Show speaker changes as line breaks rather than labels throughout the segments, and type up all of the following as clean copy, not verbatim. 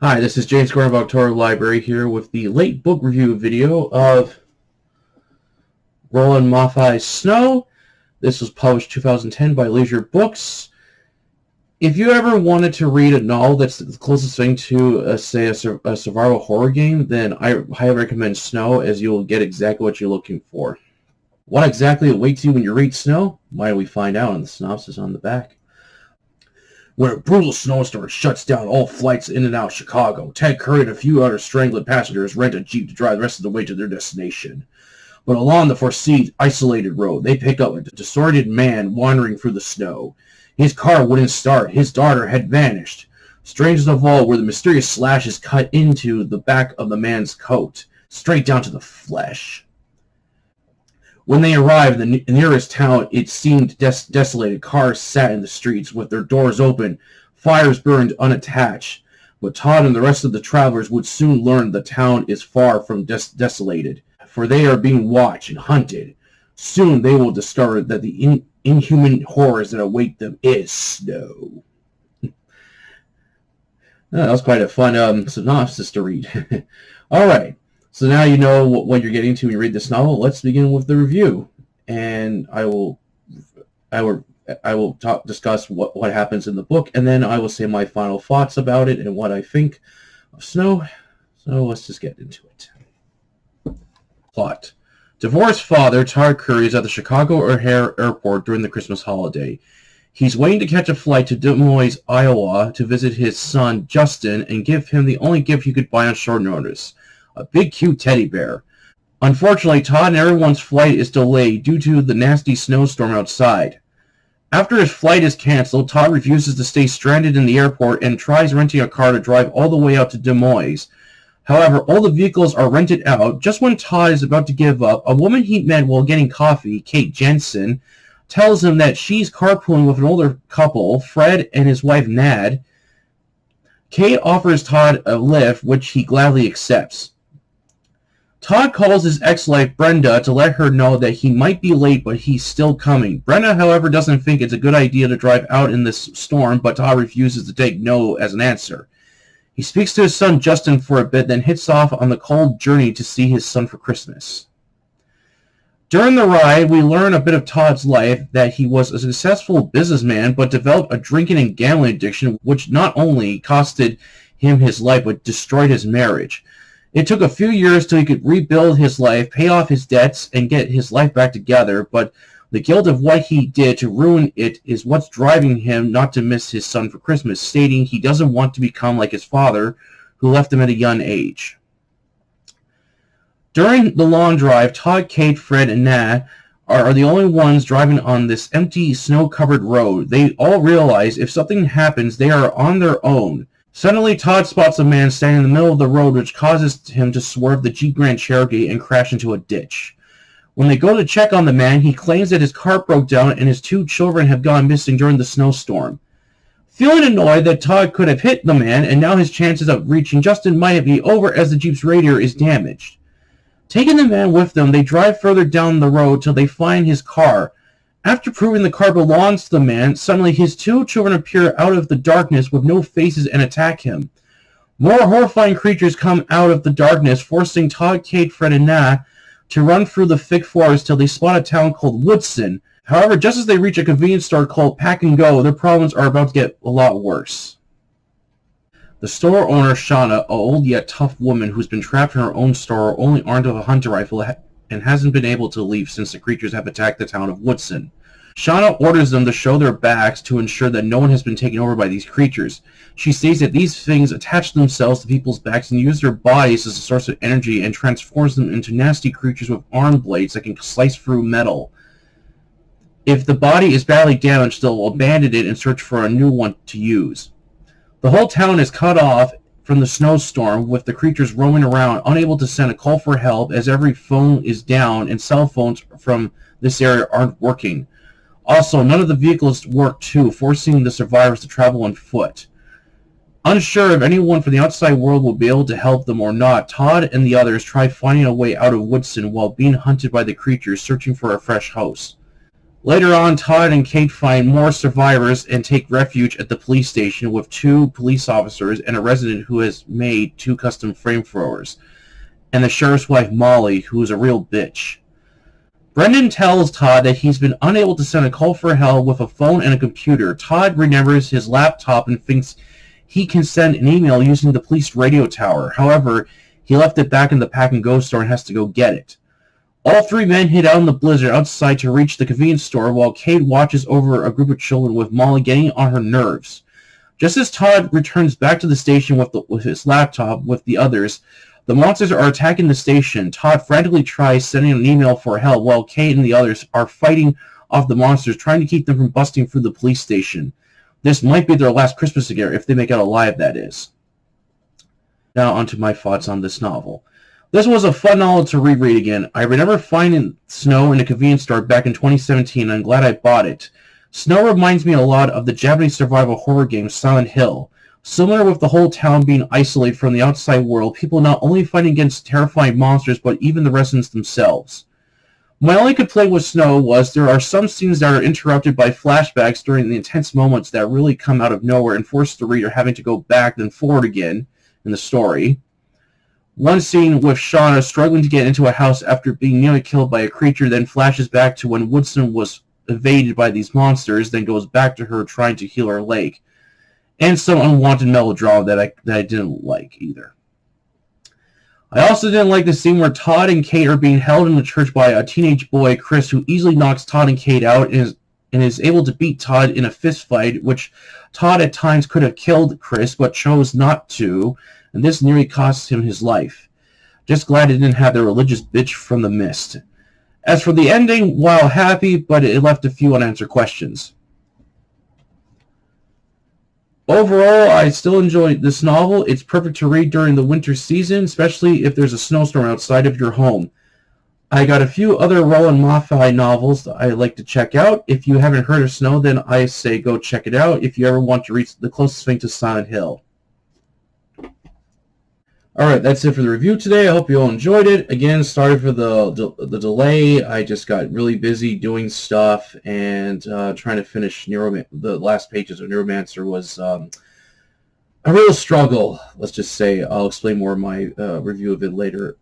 Hi, this is James Gordon of October Library here with the late book review video of Roland Malfi's Snow. This was published 2010 by Leisure Books. If you ever wanted to read a novel that's the closest thing to, a survival horror game, then I highly recommend Snow, as you'll get exactly what you're looking for. What exactly awaits you when you read Snow? Why don't we find out in the synopsis on the back? When a brutal snowstorm shuts down all flights in and out of Chicago, Ted Curry and a few other strangling passengers rent a Jeep to drive the rest of the way to their destination. But along the foreseen, isolated road, they pick up a distorted man wandering through the snow. His car wouldn't start. His daughter had vanished. Strangest of all were the mysterious slashes cut into the back of the man's coat, straight down to the flesh. When they arrived in the nearest town, it seemed desolated. Cars sat in the streets with their doors open. Fires burned unattached. But Todd and the rest of the travelers would soon learn the town is far from desolated, for they are being watched and hunted. Soon they will discover that the inhuman horrors that await them is snow. That was quite a fun synopsis to read. All right. So now you know what you're getting to when you read this novel. Let's begin with the review, and I will discuss what happens in the book, and then I will say my final thoughts about it and what I think of Snow. So let's just get into it. Plot: divorced father Todd Curry is at the Chicago O'Hare Airport during the Christmas holiday. He's waiting to catch a flight to Des Moines, Iowa, to visit his son Justin and give him the only gift he could buy on short notice: a big, cute teddy bear. Unfortunately, Todd and everyone's flight is delayed due to the nasty snowstorm outside. After his flight is canceled, Todd refuses to stay stranded in the airport and tries renting a car to drive all the way out to Des Moines. However, all the vehicles are rented out. Just when Todd is about to give up, a woman he met while getting coffee, Kate Jensen, tells him that she's carpooling with an older couple, Fred and his wife Nad. Kate offers Todd a lift, which he gladly accepts. Todd calls his ex-wife Brenda to let her know that he might be late, but he's still coming. Brenda, however, doesn't think it's a good idea to drive out in this storm, but Todd refuses to take no as an answer. He speaks to his son Justin for a bit, then hits off on the cold journey to see his son for Christmas. During the ride, we learn a bit of Todd's life, that he was a successful businessman, but developed a drinking and gambling addiction, which not only costed him his life, but destroyed his marriage. It took a few years till he could rebuild his life, pay off his debts, and get his life back together, but the guilt of what he did to ruin it is what's driving him not to miss his son for Christmas, stating he doesn't want to become like his father, who left him at a young age. During the long drive, Todd, Kate, Fred, and Nat are the only ones driving on this empty, snow-covered road. They all realize if something happens, they are on their own. Suddenly, Todd spots a man standing in the middle of the road, which causes him to swerve the Jeep Grand Cherokee and crash into a ditch. When they go to check on the man, he claims that his car broke down and his 2 children have gone missing during the snowstorm. Feeling annoyed that Todd could have hit the man and now his chances of reaching Justin might be over as the Jeep's radiator is damaged. Taking the man with them, they drive further down the road till they find his car. After proving the car belongs to the man, suddenly his 2 children appear out of the darkness with no faces and attack him. More horrifying creatures come out of the darkness, forcing Todd, Kate, Fred, and Nat to run through the thick forest till they spot a town called Woodson. However, just as they reach a convenience store called Pack and Go, their problems are about to get a lot worse. The store owner, Shauna, an old yet tough woman who's been trapped in her own store, only armed with a hunting rifle, and hasn't been able to leave since the creatures have attacked the town of Woodson. Shauna orders them to show their backs to ensure that no one has been taken over by these creatures. She states that these things attach themselves to people's backs and use their bodies as a source of energy and transforms them into nasty creatures with arm blades that can slice through metal. If the body is badly damaged, they'll abandon it and search for a new one to use. The whole town is cut off from the snowstorm, with the creatures roaming around, unable to send a call for help as every phone is down and cell phones from this area aren't working. Also, none of the vehicles work too, forcing the survivors to travel on foot. Unsure if anyone from the outside world will be able to help them or not, Todd and the others try finding a way out of Woodson while being hunted by the creatures searching for a fresh host. Later on, Todd and Kate find more survivors and take refuge at the police station with 2 police officers and a resident who has made 2 custom flamethrowers, and the sheriff's wife Molly, who is a real bitch. Brendan tells Todd that he's been unable to send a call for help with a phone and a computer. Todd remembers his laptop and thinks he can send an email using the police radio tower. However, he left it back in the Pack and Go store and has to go get it. All 3 men head out in the blizzard outside to reach the convenience store while Kate watches over a group of children with Molly getting on her nerves. Just as Todd returns back to the station with his laptop with the others, the monsters are attacking the station. Todd frantically tries sending an email for help while Kate and the others are fighting off the monsters, trying to keep them from busting through the police station. This might be their last Christmas together, if they make it alive, that is. Now onto my thoughts on this novel. This was a fun novel to reread again. I remember finding Snow in a convenience store back in 2017, and I'm glad I bought it. Snow reminds me a lot of the Japanese survival horror game Silent Hill. Similar with the whole town being isolated from the outside world, people not only fighting against terrifying monsters, but even the residents themselves. My only complaint with Snow was there are some scenes that are interrupted by flashbacks during the intense moments that really come out of nowhere and force the reader having to go back and forward again in the story. One scene with Shauna struggling to get into a house after being nearly killed by a creature then flashes back to when Woodson was evaded by these monsters, then goes back to her trying to heal her leg. And some unwanted melodrama that I didn't like either. I also didn't like the scene where Todd and Kate are being held in the church by a teenage boy, Chris, who easily knocks Todd and Kate out and is able to beat Todd in a fist fight, which Todd at times could have killed Chris, but chose not to, and this nearly cost him his life. Just glad it didn't have the religious bitch from The Mist. As for the ending, while happy, but it left a few unanswered questions. Overall, I still enjoyed this novel. It's perfect to read during the winter season, especially if there's a snowstorm outside of your home. I got a few other Roland Malfi novels that I'd like to check out. If you haven't heard of Snow, then I say go check it out if you ever want to reach the closest thing to Silent Hill. Alright, that's it for the review today. I hope you all enjoyed it. Again, sorry for the delay. I just got really busy doing stuff and trying to finish the last pages of Neuromancer was a real struggle, let's just say. I'll explain more of my review of it later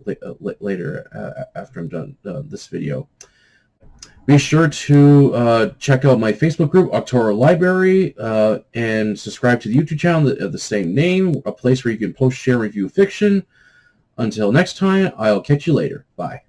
after I'm done this video. Be sure to check out my Facebook group, October Library, and subscribe to the YouTube channel of the same name, a place where you can post, share, review fiction. Until next time, I'll catch you later. Bye.